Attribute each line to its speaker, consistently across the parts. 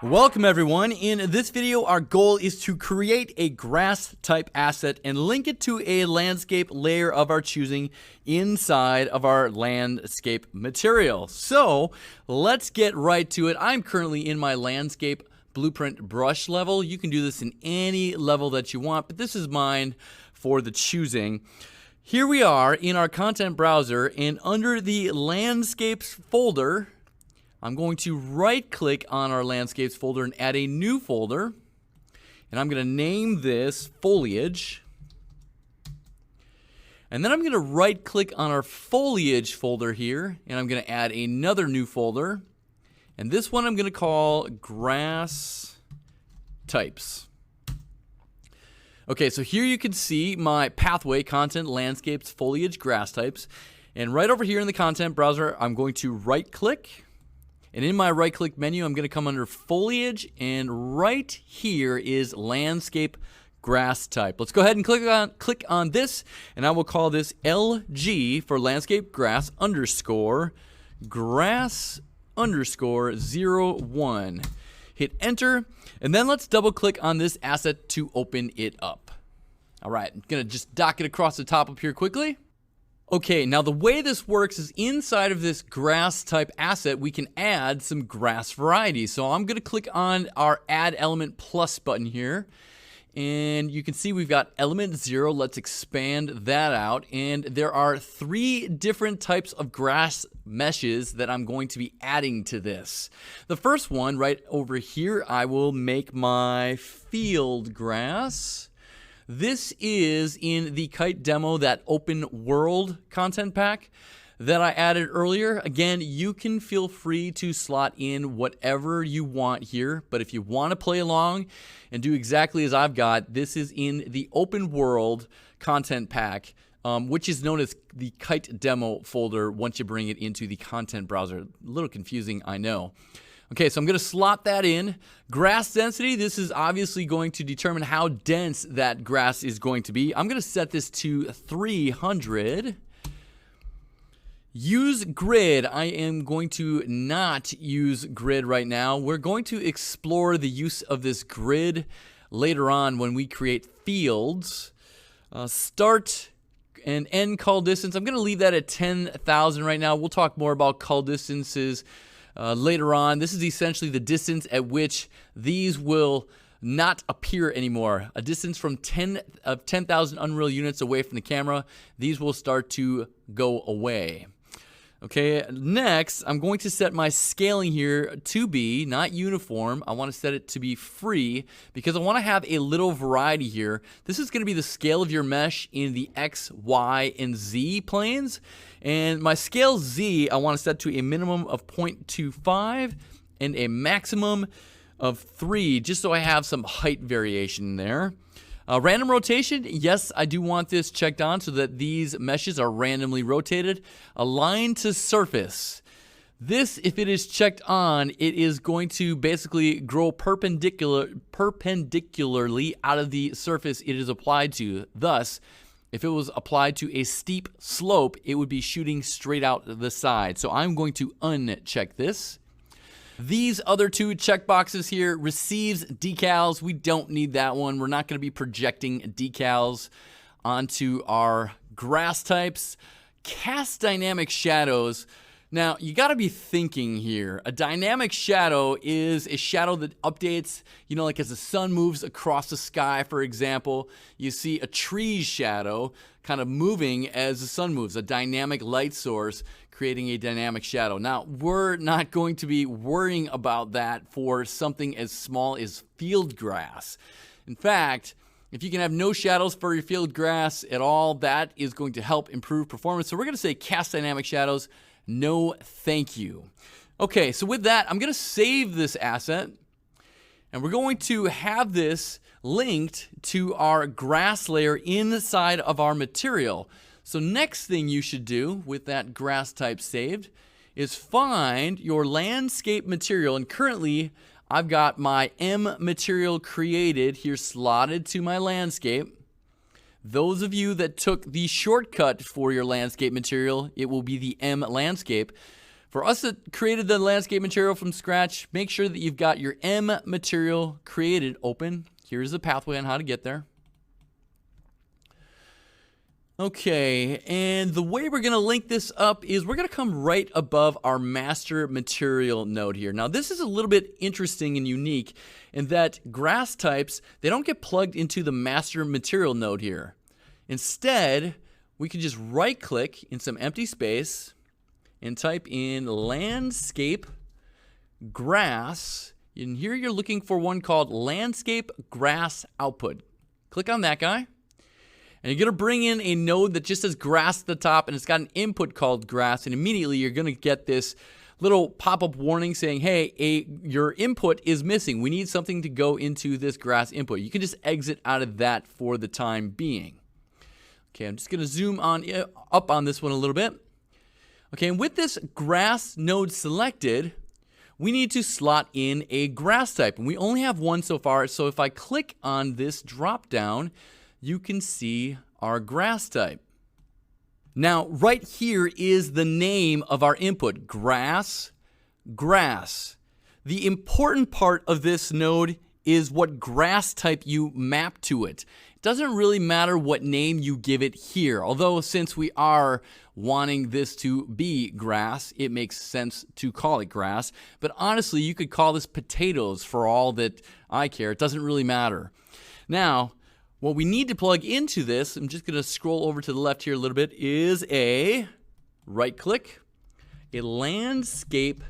Speaker 1: Welcome everyone. In this video, our goal is to create a grass type asset and link it to a landscape layer of our choosing inside of our landscape material. So let's get right to it. I'm currently in my landscape blueprint brush level. You can do this in any level that you want, but this is mine for the choosing. Here we are in our content browser, and under the landscapes folder, I'm going to right-click on our landscapes folder and add a new folder. And I'm going to name this foliage. And then I'm going to right-click on our foliage folder here, and I'm going to add another new folder. And this one I'm going to call grass types. Okay, so here you can see my pathway, content, landscapes, foliage, grass types. And right over here in the content browser, I'm going to right-click. And in my right-click menu, I'm going to come under Foliage, and right here is Landscape Grass Type. Let's go ahead and click on this, and I will call this LG for Landscape Grass underscore Grass underscore 01. Hit Enter, and then let's double-click on this asset to open it up. All right, I'm going to just dock it across the top up here quickly. Okay, now the way this works is inside of this grass type asset, we can add some grass varieties. So I'm going to click on our Add Element Plus button here. And you can see we've got element 0. Let's expand that out. And there are 3 different types of grass meshes that I'm going to be adding to this. The first one right over here, I will make my field grass. This is in the Kite demo, that open world content pack that I added earlier. Again, you can feel free to slot in whatever you want here, but if you want to play along and do exactly as I've got, this is in the open world content pack, which is known as the Kite demo folder once you bring it into the content browser. A little confusing, I know. Okay, so I'm going to slot that in. Grass density, this is obviously going to determine how dense that grass is going to be. I'm going to set this to 300. Use grid. I am going to not use grid right now. We're going to explore the use of this grid later on when we create fields. Start and end call distance. I'm going to leave that at 10,000 right now. We'll talk more about call distances later on. This is essentially the distance at which these will not appear anymore. A distance from 10,000 Unreal units away from the camera, these will start to go away. Okay, next I'm going to set my scaling here to be not uniform. I want to set it to be free because I want to have a little variety here. This is going to be the scale of your mesh in the X, Y, and Z planes. And my scale Z I want to set to a minimum of 0.25 and a maximum of 3, just so I have some height variation there. Random rotation, yes, I do want this checked on so that these meshes are randomly rotated. Align to surface. This, if it is checked on, it is going to basically grow perpendicularly out of the surface it is applied to. Thus, if it was applied to a steep slope, it would be shooting straight out the side. So I'm going to uncheck this. These other 2 checkboxes here, receives decals. We don't need that one. We're not going to be projecting decals onto our grass types. Cast dynamic shadows. Now, you got to be thinking here. A dynamic shadow is a shadow that updates, like as the sun moves across the sky, for example, you see a tree's shadow kind of moving as the sun moves, a dynamic light source creating a dynamic shadow. Now, we're not going to be worrying about that for something as small as field grass. In fact, if you can have no shadows for your field grass at all, that is going to help improve performance. So we're going to say cast dynamic shadows. No, thank you. Okay, so with that, I'm going to save this asset, and we're going to have this linked to our grass layer inside of our material. So next thing you should do with that grass type saved is find your landscape material, and currently I've got my M material created here slotted to my landscape. Those of you that took the shortcut for your landscape material, it will be the M landscape. For us that created the landscape material from scratch, make sure that you've got your M material created open. Here's the pathway on how to get there. Okay, and the way we're going to link this up is we're going to come right above our master material node here. Now, this is a little bit interesting and unique in that grass types, they don't get plugged into the master material node here. Instead, we can just right-click in some empty space and type in landscape grass. And here you're looking for one called landscape grass output. Click on that guy. And you're going to bring in a node that just says grass at the top, and it's got an input called grass, and immediately you're going to get this little pop-up warning saying, hey, your input is missing. We need something to go into this grass input. You can just exit out of that for the time being. Okay, I'm just going to zoom up on this one a little bit. Okay, and with this grass node selected, we need to slot in a grass type, and we only have one so far, so if I click on this drop-down, you can see our grass type. Now, right here is the name of our input, grass, grass. The important part of this node is what grass type you map to it. It doesn't really matter what name you give it here, although since we are wanting this to be grass, it makes sense to call it grass. But honestly, you could call this potatoes for all that I care. It doesn't really matter. Now, what we need to plug into this, I'm just going to scroll over to the left here a little bit, is a right-click, a landscape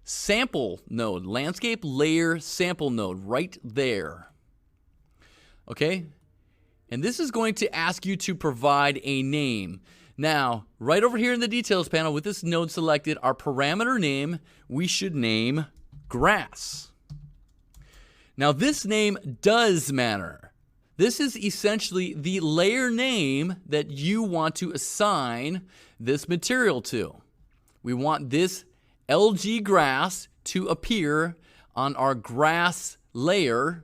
Speaker 1: sample node, landscape layer sample node right there. Okay? And this is going to ask you to provide a name. Now, right over here in the details panel with this node selected, our parameter name, we should name grass. Now, this name does matter. This is essentially the layer name that you want to assign this material to. We want this LG grass to appear on our grass layer.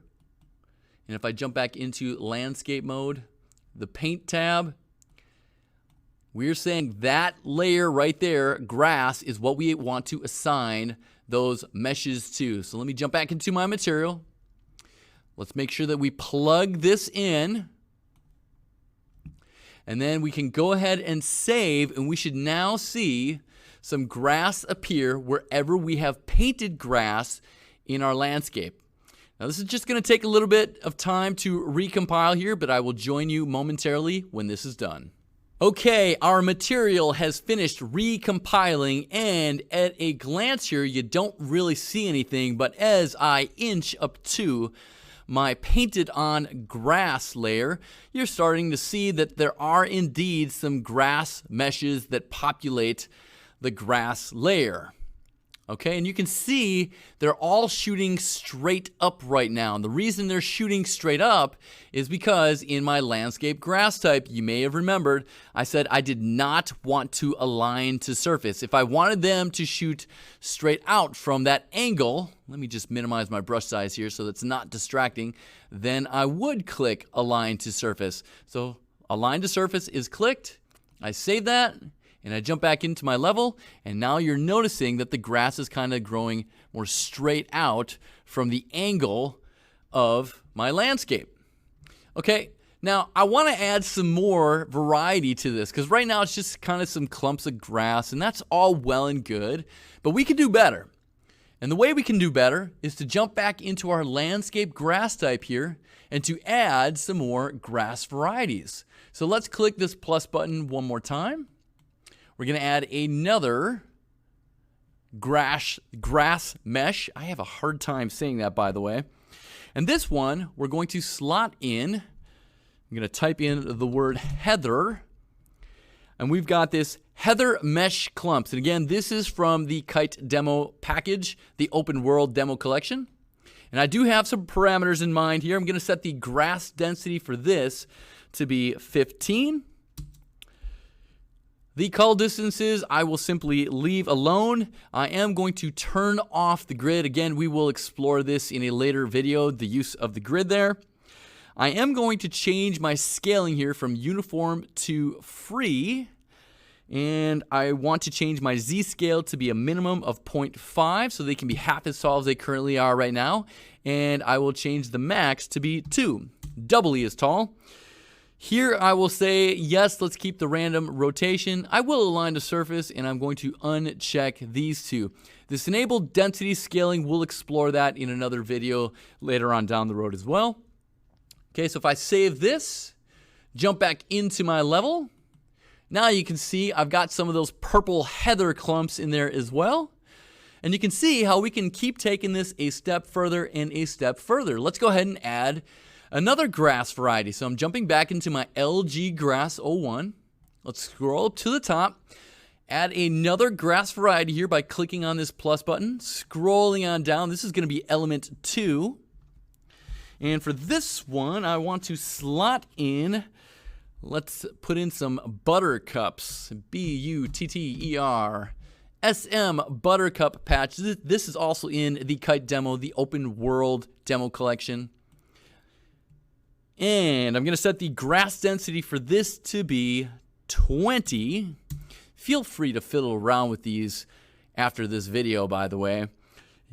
Speaker 1: And if I jump back into landscape mode, the paint tab, we're saying that layer right there, grass, is what we want to assign those meshes to. So let me jump back into my material. Let's make sure that we plug this in. And then we can go ahead and save, and we should now see some grass appear wherever we have painted grass in our landscape. Now, this is just going to take a little bit of time to recompile here, but I will join you momentarily when this is done. Okay, our material has finished recompiling, and at a glance here, you don't really see anything, but as I inch up to my painted on grass layer, you're starting to see that there are indeed some grass meshes that populate the grass layer. Okay, and you can see they're all shooting straight up right now. And the reason they're shooting straight up is because in my landscape grass type, you may have remembered, I said I did not want to align to surface. If I wanted them to shoot straight out from that angle, let me just minimize my brush size here so that's not distracting, then I would click align to surface. So align to surface is clicked. I save that. And I jump back into my level, and now you're noticing that the grass is kind of growing more straight out from the angle of my landscape. Okay, now I want to add some more variety to this, because right now it's just kind of some clumps of grass, and that's all well and good, but we can do better. And the way we can do better is to jump back into our landscape grass type here, and to add some more grass varieties. So let's click this plus button one more time. We're going to add another grass mesh. I have a hard time saying that, by the way. And this one, we're going to slot in. I'm going to type in the word heather. And we've got this heather mesh clumps. And again, this is from the Kite demo package, the open world demo collection. And I do have some parameters in mind here. I'm going to set the grass density for this to be 15. The cull distances I will simply leave alone. I am going to turn off the grid. Again, we will explore this in a later video, the use of the grid there. I am going to change my scaling here from uniform to free. And I want to change my z-scale to be a minimum of 0.5 so they can be half as tall as they currently are right now. And I will change the max to be 2, doubly as tall. Here I will say, yes, let's keep the random rotation. I will align the surface, and I'm going to uncheck these two. This enabled density scaling, we'll explore that in another video later on down the road as well. Okay, so if I save this, jump back into my level, now you can see I've got some of those purple heather clumps in there as well. And you can see how we can keep taking this a step further and a step further. Let's go ahead and add another grass variety. So I'm jumping back into my LG Grass 01. Let's scroll up to the top. Add another grass variety here by clicking on this plus button. Scrolling on down, this is going to be element 2. And for this one, I want to slot in, let's put in some buttercups. B-U-T-T-E-R. SM Buttercup patch. This is also in the Kite demo, the open world demo collection. And I'm going to set the grass density for this to be 20. Feel free to fiddle around with these after this video, by the way.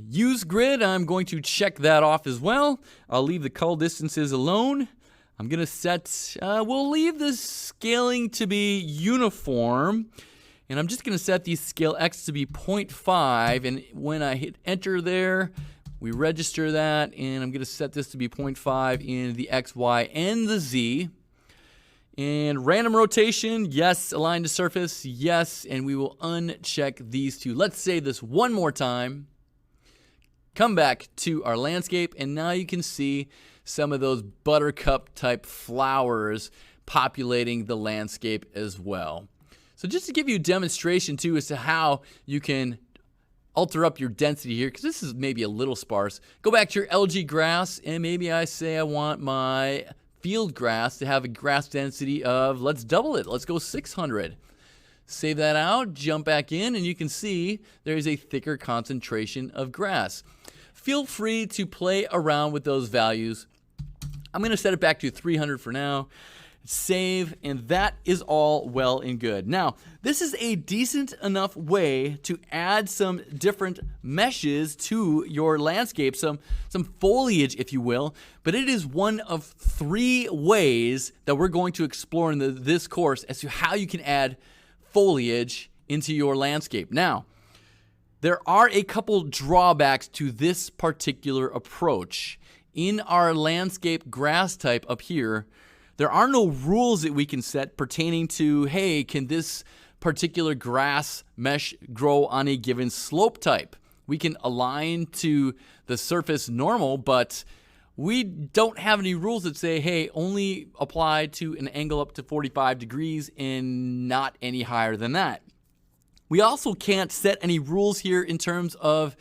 Speaker 1: Use grid, I'm going to check that off as well. I'll leave the cull distances alone. I'm going to set, we'll leave the scaling to be uniform. And I'm just going to set the scale X to be 0.5. And when I hit enter there, we register that. And I'm going to set this to be 0.5 in the X, Y, and the Z. And random rotation, yes. Align to surface, yes. And we will uncheck these two. Let's save this one more time. Come back to our landscape, and now you can see some of those buttercup type flowers populating the landscape as well. So just to give you a demonstration too as to how you can alter up your density here, because this is maybe a little sparse. Go back to your LG grass, and maybe I say I want my field grass to have a grass density of, let's double it, let's go 600. Save that out, jump back in, and you can see there's a thicker concentration of grass. Feel free to play around with those values. I'm going to set it back to 300 for now. Save, and that is all well and good. Now, this is a decent enough way to add some different meshes to your landscape, some foliage, if you will, but it is one of 3 ways that we're going to explore in this course as to how you can add foliage into your landscape. Now, there are a couple drawbacks to this particular approach. In our landscape grass type up here, there are no rules that we can set pertaining to, hey, can this particular grass mesh grow on a given slope type? We can align to the surface normal, but we don't have any rules that say, hey, only apply to an angle up to 45 degrees and not any higher than that. We also can't set any rules here in terms of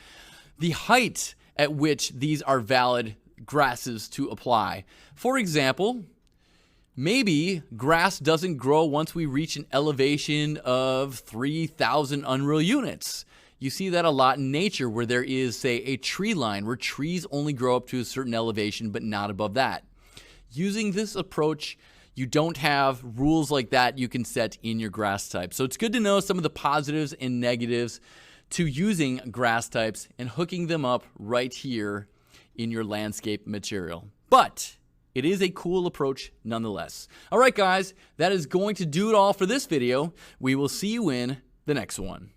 Speaker 1: the height at which these are valid grasses to apply. For example, maybe grass doesn't grow once we reach an elevation of 3,000 Unreal Units. You see that a lot in nature where there is, say, a tree line where trees only grow up to a certain elevation but not above that. Using this approach, you don't have rules like that you can set in your grass type. So it's good to know some of the positives and negatives to using grass types and hooking them up right here in your landscape material. But it is a cool approach nonetheless. All right, guys, that is going to do it all for this video. We will see you in the next one.